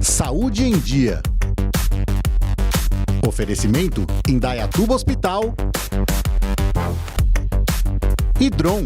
Saúde em Dia. Oferecimento Indaiatuba Hospital e Drom.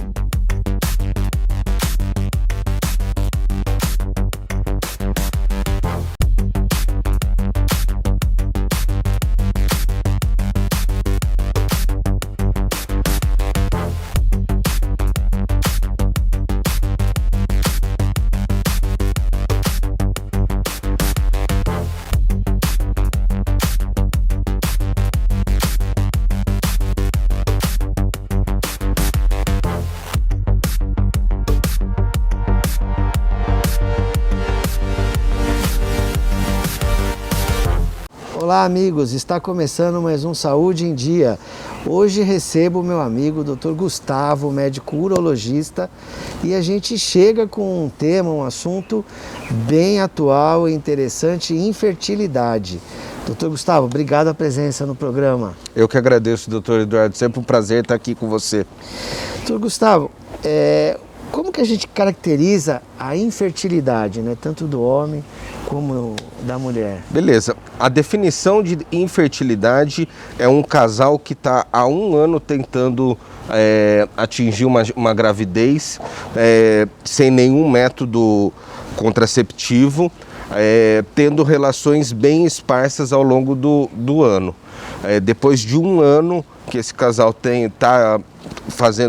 Olá amigos, está começando mais um Saúde em Dia. Hoje recebo o meu amigo Dr. Gustavo, médico urologista, e a gente chega com um tema, um assunto bem atual e interessante, infertilidade. Dr. Gustavo, obrigado pela presença no programa. Eu que agradeço, doutor Eduardo, sempre um prazer estar aqui com você. Dr. Gustavo, como que a gente caracteriza a infertilidade, né? Tanto do homem como da mulher? Beleza. A definição de infertilidade é um casal que está há um ano tentando atingir uma gravidez sem nenhum método contraceptivo, tendo relações bem esparsas ao longo do ano. Depois de um ano que esse casal está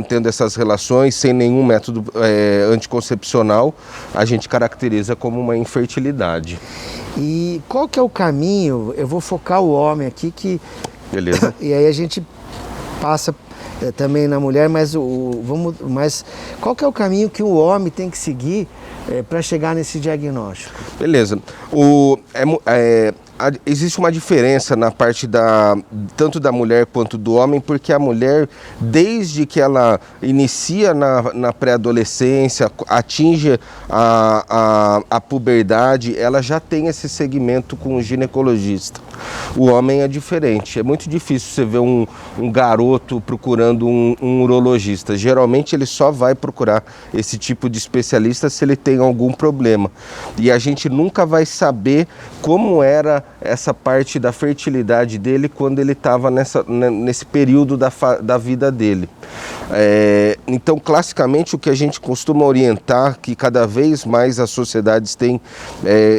tendo essas relações sem nenhum método anticoncepcional, a gente caracteriza como uma infertilidade. E qual que é o caminho? Eu vou focar o homem aqui que... Beleza. E aí a gente passa também na mulher, mas qual que é o caminho que o homem tem que seguir para chegar nesse diagnóstico? Beleza. Existe uma diferença na parte tanto da mulher quanto do homem, porque a mulher, desde que ela inicia na pré-adolescência, atinge a puberdade, ela já tem esse segmento com o ginecologista. O homem é diferente. É muito difícil você ver um garoto procurando um urologista. Geralmente ele só vai procurar esse tipo de especialista se ele tem algum problema. E a gente nunca vai saber como era essa parte da fertilidade dele quando ele estava nesse período da vida dele. Então, classicamente, o que a gente costuma orientar, que cada vez mais as sociedades têm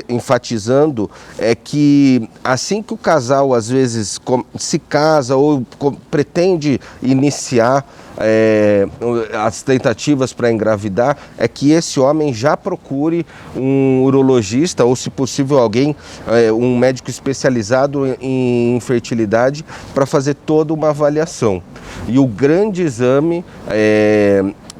enfatizando, é que assim que o casal, às vezes, se casa ou pretende iniciar as tentativas para engravidar, é que esse homem já procure um urologista ou, se possível, um médico especializado em infertilidade para fazer toda uma avaliação. E o grande exame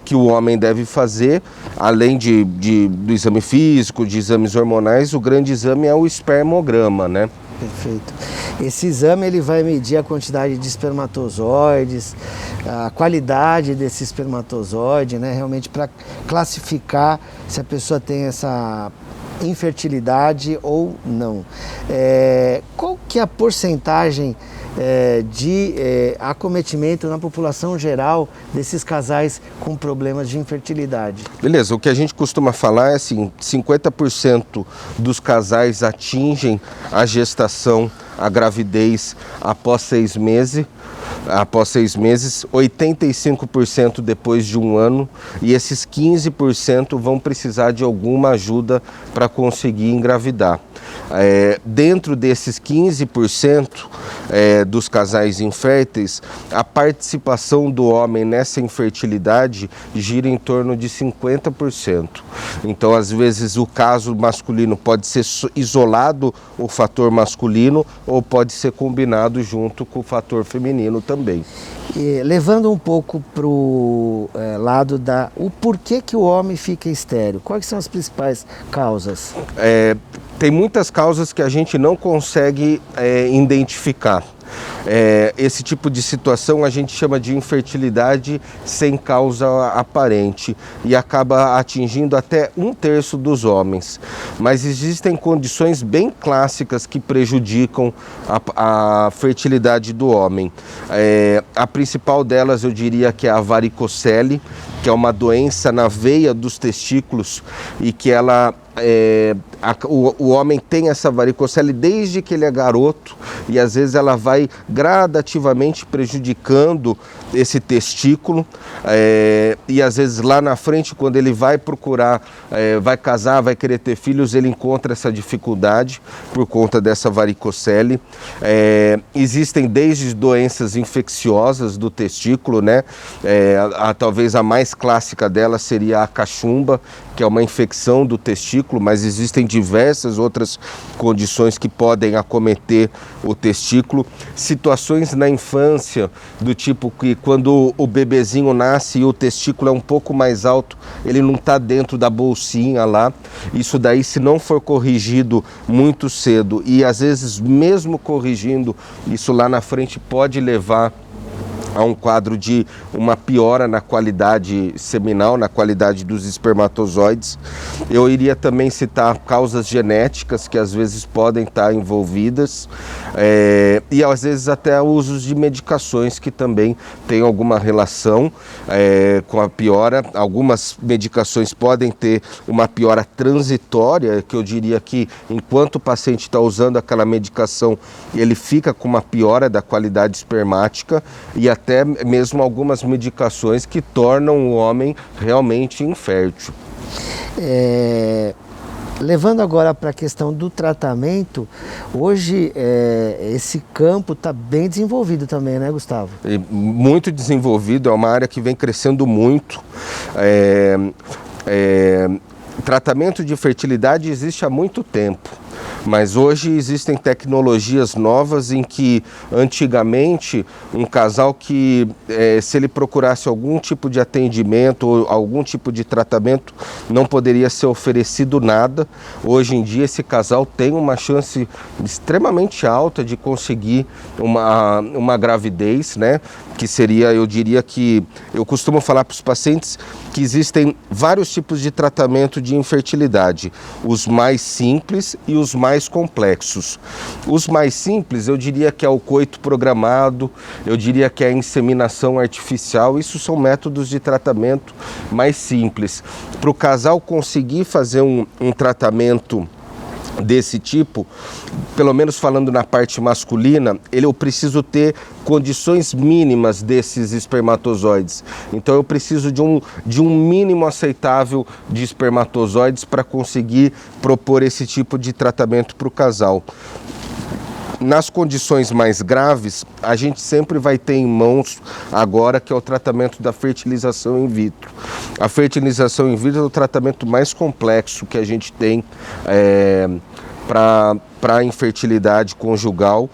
que o homem deve fazer, além do exame físico, de exames hormonais, o grande exame é o espermograma, né? Perfeito. Esse exame ele vai medir a quantidade de espermatozoides, a qualidade desse espermatozoide, né? Realmente para classificar se a pessoa tem essa infertilidade ou não. Qual que é a porcentagem de acometimento na população geral desses casais com problemas de infertilidade? Beleza, o que a gente costuma falar é assim, 50% dos casais atingem a gestação, a gravidez após 6 meses. Após 6 meses, 85% depois de um ano, e esses 15% vão precisar de alguma ajuda para conseguir engravidar. Dentro desses 15% dos casais inférteis, a participação do homem nessa infertilidade gira em torno de 50%. Então, às vezes, o caso masculino pode ser isolado, o fator masculino, ou pode ser combinado junto com o fator feminino também. E, levando um pouco para o lado o porquê que o homem fica estéril, quais são as principais causas? Tem muitas causas que a gente não consegue identificar. Esse tipo de situação a gente chama de infertilidade sem causa aparente e acaba atingindo até 1/3 dos homens. Mas existem condições bem clássicas que prejudicam a fertilidade do homem. A principal delas eu diria que é a varicocele, que é uma doença na veia dos testículos e que ela o homem tem essa varicocele desde que ele é garoto e às vezes ela vai gradativamente prejudicando esse testículo e às vezes lá na frente, quando ele vai procurar, vai casar, vai querer ter filhos, ele encontra essa dificuldade por conta dessa varicocele. Existem desde doenças infecciosas do testículo, né? Talvez a mais clássica dela seria a cachumba, que é uma infecção do testículo, mas existem diversas outras condições que podem acometer o testículo. Situações na infância, do tipo que quando o bebezinho nasce e o testículo é um pouco mais alto, ele não está dentro da bolsinha lá. Isso daí, se não for corrigido muito cedo, e às vezes mesmo corrigindo, isso lá na frente pode levar a um quadro de uma piora na qualidade seminal, na qualidade dos espermatozoides. Eu iria também citar causas genéticas que às vezes podem estar envolvidas e às vezes até usos de medicações que também têm alguma relação com a piora. Algumas medicações podem ter uma piora transitória, que eu diria que enquanto o paciente está usando aquela medicação, ele fica com uma piora da qualidade espermática, e até mesmo algumas medicações que tornam o homem realmente infértil. Levando agora para a questão do tratamento, hoje esse campo está bem desenvolvido também, né, Gustavo? Muito desenvolvido, é uma área que vem crescendo muito. Tratamento de fertilidade existe há muito tempo. Mas hoje existem tecnologias novas em que antigamente um casal que se ele procurasse algum tipo de atendimento ou algum tipo de tratamento não poderia ser oferecido nada. Hoje em dia esse casal tem uma chance extremamente alta de conseguir uma gravidez, né? Que seria, eu diria que, eu costumo falar para os pacientes que existem vários tipos de tratamento de infertilidade, os mais simples e os mais complexos. Os mais simples, eu diria que é o coito programado, eu diria que é a inseminação artificial. Isso são métodos de tratamento mais simples. Para o casal conseguir fazer um tratamento desse tipo, pelo menos falando na parte masculina, eu preciso ter condições mínimas desses espermatozoides. Então eu preciso de um mínimo aceitável de espermatozoides para conseguir propor esse tipo de tratamento para o casal. Nas condições mais graves, a gente sempre vai ter em mãos agora que é o tratamento da fertilização in vitro. A fertilização in vitro é o tratamento mais complexo que a gente tem para a infertilidade conjugal,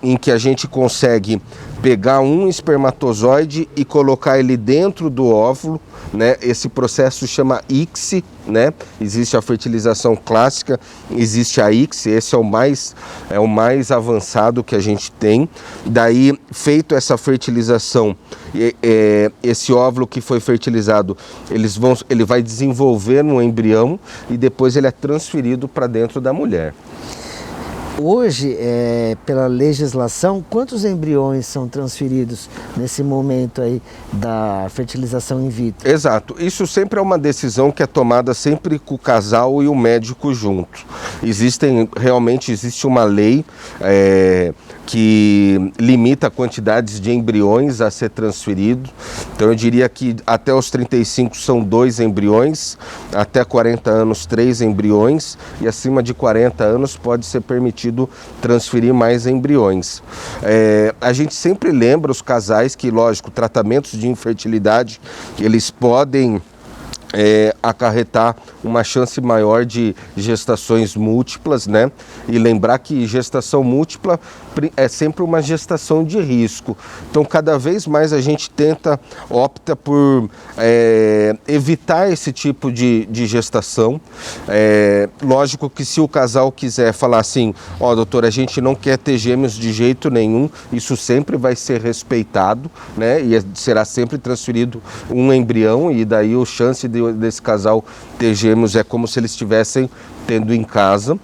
em que a gente consegue pegar um espermatozoide e colocar ele dentro do óvulo, né? Esse processo chama ICSI, né? Existe a fertilização clássica, existe a ICSI, esse é o mais avançado que a gente tem. Daí, feito essa fertilização, esse óvulo que foi fertilizado, ele vai desenvolver um embrião e depois ele é transferido para dentro da mulher. Hoje, pela legislação, quantos embriões são transferidos nesse momento aí da fertilização in vitro? Exato. Isso sempre é uma decisão que é tomada sempre com o casal e o médico junto. Realmente existe uma lei que limita a quantidade de embriões a ser transferido. Então eu diria que até os 35 são 2 embriões, até 40 anos 3 embriões e acima de 40 anos pode ser permitido transferir mais embriões. A gente sempre lembra os casais que, lógico, tratamentos de infertilidade, eles podem acarretar uma chance maior de gestações múltiplas, né? E lembrar que gestação múltipla é sempre uma gestação de risco. Então, cada vez mais a gente opta por evitar esse tipo de gestação. Lógico que se o casal quiser falar assim, doutor, a gente não quer ter gêmeos de jeito nenhum, isso sempre vai ser respeitado, né? E será sempre transferido um embrião e daí a chance desse casal ter gêmeos é como se eles estivessem tendo em casa.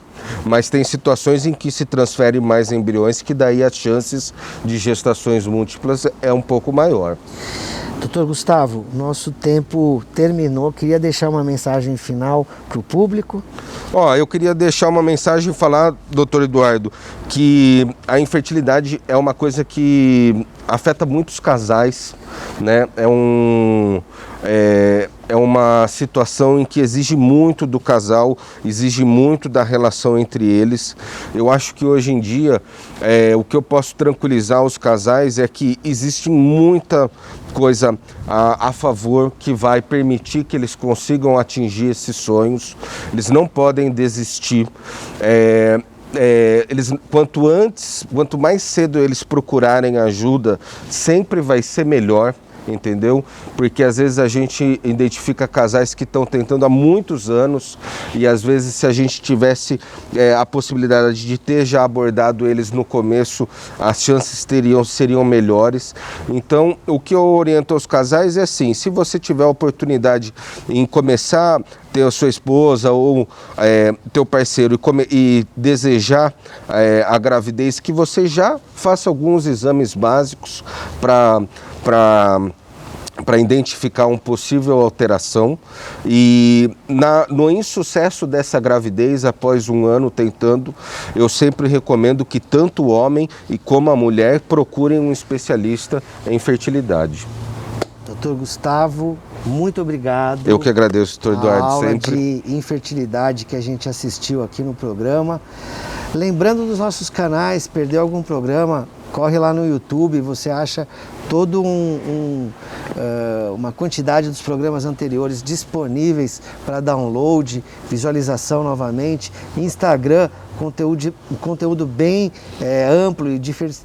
mas tem situações em que se transferem mais embriões, que daí as chances de gestações múltiplas é um pouco maior. Doutor Gustavo, nosso tempo terminou. Queria deixar uma mensagem final para o público. Eu queria deixar uma mensagem e falar, doutor Eduardo, que a infertilidade é uma coisa que afeta muitos casais, né? É uma situação em que exige muito do casal, exige muito da relação entre eles. Eu acho que hoje em dia, o que eu posso tranquilizar os casais é que existe muita coisa a favor que vai permitir que eles consigam atingir esses sonhos. Eles não podem desistir. Quanto mais cedo eles procurarem ajuda, sempre vai ser melhor. Entendeu? Porque às vezes a gente identifica casais que estão tentando há muitos anos e às vezes se a gente tivesse a possibilidade de ter já abordado eles no começo, as chances seriam melhores. Então, o que eu oriento aos casais é assim: se você tiver a oportunidade em começar ter a sua esposa ou teu parceiro e desejar a gravidez, que você já faça alguns exames básicos para identificar uma possível alteração, e no insucesso dessa gravidez, após um ano tentando, eu sempre recomendo que tanto o homem como a mulher procurem um especialista em fertilidade. Doutor Gustavo, muito obrigado. Eu que agradeço, doutor Eduardo, a aula sempre. de infertilidade que a gente assistiu aqui no programa. Lembrando dos nossos canais, perdeu algum programa, corre lá no YouTube, você acha todo uma quantidade dos programas anteriores disponíveis para download, visualização novamente. Instagram, conteúdo bem amplo e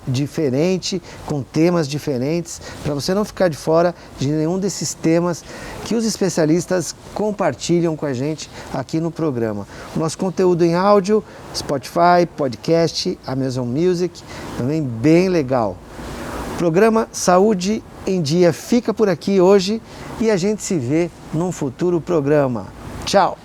diferente, com temas diferentes, para você não ficar de fora de nenhum desses temas que os especialistas compartilham com a gente aqui no programa. O nosso conteúdo em áudio, Spotify, podcast, Amazon Music, também bem legal. O programa Saúde em Dia fica por aqui hoje e a gente se vê num futuro programa. Tchau!